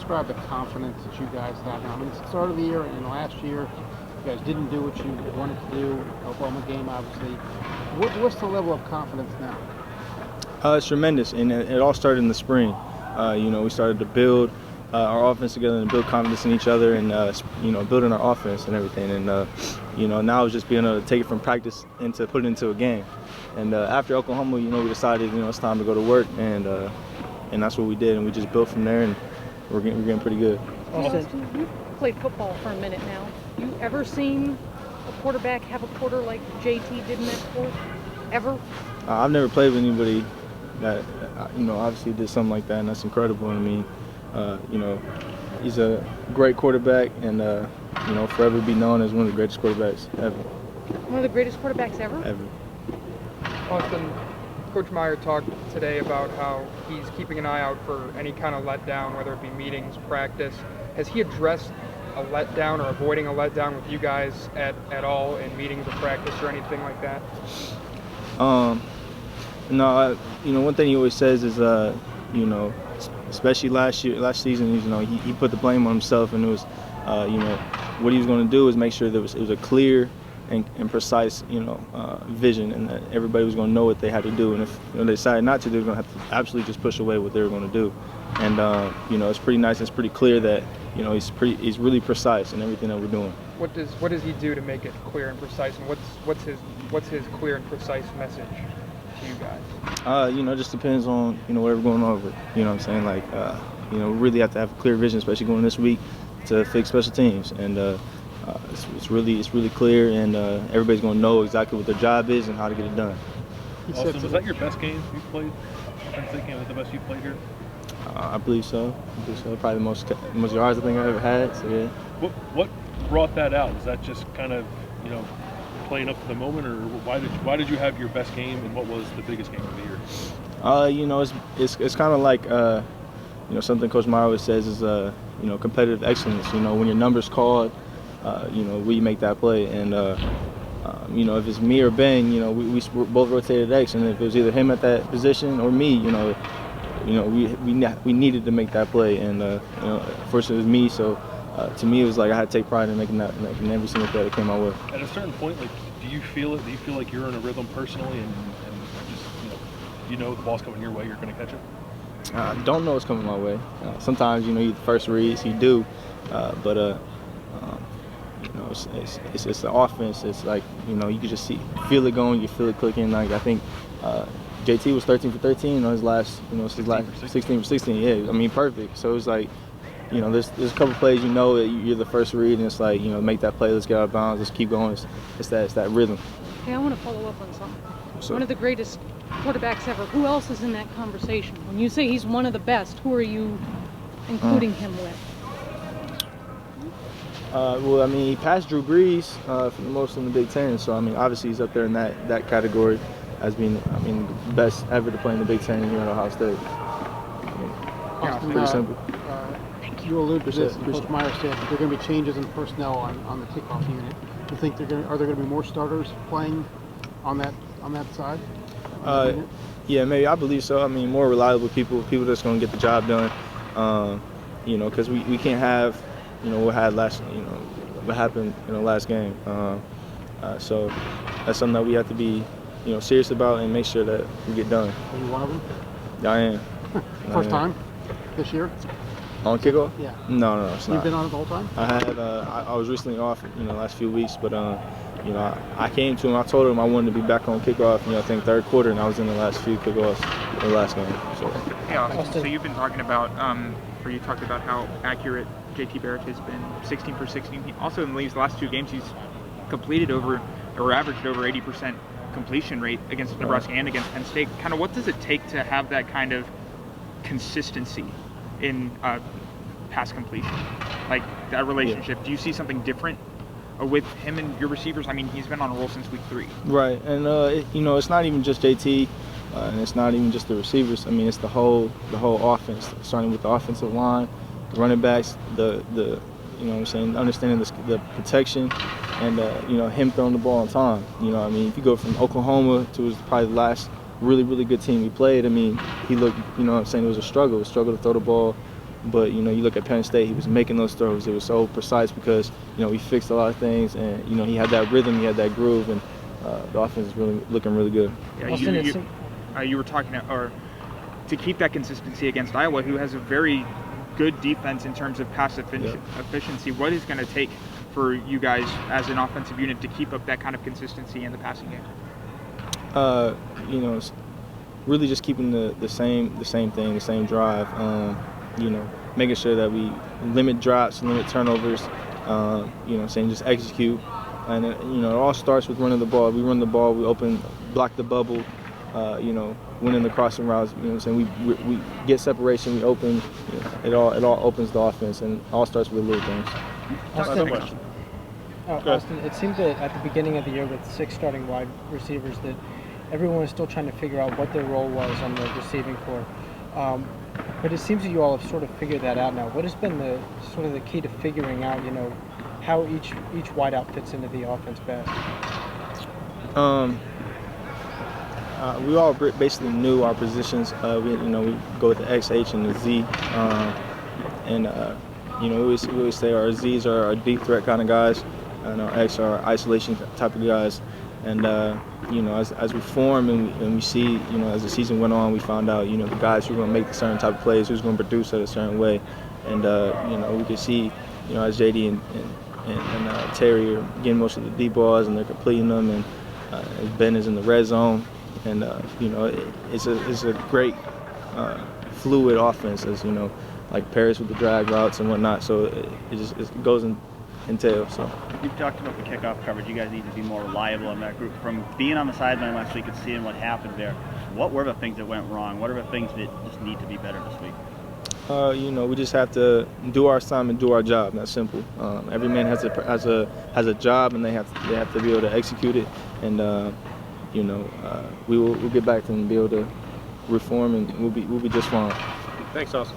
describe the confidence that you guys have now? I mean, it's the start of the year, and last year you guys didn't do what you wanted to do. Oklahoma game, obviously. What's the level of confidence now? It's tremendous, and it all started in the spring. We started to build our offense together and build confidence in each other, and building our offense and everything. And now it's just being able to take it from practice and to put it into a game. And after Oklahoma, we decided it's time to go to work, and that's what we did. And we just built from there, and we're getting pretty good. Austin, you've played football for a minute now. You ever seen a quarterback have a quarter like JT did in that sport? Ever? I've never played with anybody that obviously did something like that, and that's incredible. I mean, he's a great quarterback, and forever be known as one of the greatest quarterbacks ever. One of the greatest quarterbacks ever? Ever. Austin, Coach Meyer talked today about how he's keeping an eye out for any kind of letdown, whether it be meetings, practice. Has he addressed a letdown or avoiding a letdown with you guys at all in meetings or practice or anything like that? No, one thing he always says is, especially last season, he put the blame on himself, and it was, what he was going to do is make sure that it was a clear and precise, vision, and that everybody was going to know what they had to do. And if they decided not to, they were going to have to absolutely just push away what they were going to do. And it's pretty nice. It's pretty clear that he's really precise in everything that we're doing. What does he do to make it clear and precise? And what's his clear and precise message to you guys? It just depends on whatever going on over. You know what I'm saying? Like we really have to have a clear vision, especially going this week to fix special teams. And it's really clear, and everybody's going to know exactly what their job is and how to get it done. Austin, was that your best game you've played? I'm thinking of the best you've played here. I believe so. Probably the most yards I think I ever had. So yeah. What brought that out? Was that just kind of playing up to the moment, or why did you have your best game, and what was the biggest game of the year? It's kind of like something Coach Meyer always says is competitive excellence. When your number's called, we make that play, and if it's me or Ben, we both rotated X, and if it was either him at that position or me, we needed to make that play, and first it was me, so to me it was like I had to take pride in making every single play that came my way. At a certain point, do you feel it? Do you feel like you're in a rhythm personally, and just the ball's coming your way, you're going to catch it? I don't know what's coming my way. Sometimes you the first reads you do, but it's the offense. It's like you can just feel it going, you feel it clicking. Like I think JT was 13 for 13 on his last, his last 16 for 16. Yeah, I mean perfect. So it's like, there's a couple plays that you're the first read, and it's like make that play, let's get out of bounds, let's keep going. It's that rhythm. Hey, I want to follow up on something. One of the greatest quarterbacks ever. Who else is in that conversation? When you say he's one of the best, who are you including him with? Well, I mean, he passed Drew Brees for the most in the Big Ten, so I mean, obviously he's up there in that category as being, the best ever to play in the Big Ten here at Ohio State. Austin, pretty simple. You alluded to this, and Coach Meyer said that there are going to be changes in personnel on the kickoff unit. Do you think are there going to be more starters playing on that side? Yeah, maybe. I believe so. I mean, more reliable people that's going to get the job done. Because we can't have what happened in the last game. So that's something that we have to be serious about and make sure that we get done. Are you one of them? I am. First time this year? On kickoff? Yeah. No, it's not. You've been on it the whole time? I had. I was recently off, last few weeks, but I came to him. I told him I wanted to be back on kickoff. I think third quarter, and I was in the last few kickoffs in the last game. So. Hey, Austin, so you've been talking about, or you talked about how accurate JT Barrett has been, 16 for 16. He also in the last two games, he's completed averaged over 80% completion rate against Nebraska and against Penn State. Kind of what does it take to have that kind of consistency in pass completion, like that relationship? Do you see something different with him and your receivers? I mean, he's been on a roll since week 3. Right, and it's not even just JT, and it's not even just the receivers. I mean, it's the whole offense, starting with the offensive line, the running backs, the understanding the protection, and him throwing the ball on time. If you go from Oklahoma to probably the last really good team he played, I mean, he looked, it was a struggle to throw the ball, But you look at Penn State, he was making those throws. It was so precise because we fixed a lot of things, and he had that rhythm, he had that groove, and the offense is really looking really good. Yeah, you were talking, or to keep that consistency against Iowa, who has a very good defense in terms of pass efficiency. What is going to take for you guys as an offensive unit to keep up that kind of consistency in the passing game? It's really just keeping the same thing, the same drive. Making sure that we limit drops, limit turnovers. Just execute. And it all starts with running the ball. We run the ball, we block the bubble. Winning the crossing routes. We get separation, we open. It all opens the offense, and it all starts with little things. Austin, it seemed that at the beginning of the year with 6 starting wide receivers that everyone was still trying to figure out what their role was on the receiving corps. But it seems that you all have sort of figured that out now. What has been the key to figuring out, how each wideout fits into the offense best? We all basically knew our positions. We go with the X, H, and the Z. We always say our Z's are our deep threat kind of guys, and our X are our isolation type of guys. And as we form and we see, as the season went on, we found out, the guys who are going to make certain type of plays, who's going to produce at a certain way. And we could see, as JD and Terry are getting most of the deep balls and they're completing them, and as Ben is in the red zone. And it's a great fluid offense, as like Paris with the drag routes and whatnot. So it goes in tail. So you've talked about the kickoff coverage. You guys need to be more reliable in that group. From being on the sideline last week and seeing what happened there, what were the things that went wrong? What are the things that just need to be better this week? We just have to do our assignment, do our job. That's simple. Every man has a job, and they have to be able to execute it. And we'll get back to them and be able to reform, and we'll be just fine. Thanks, Austin.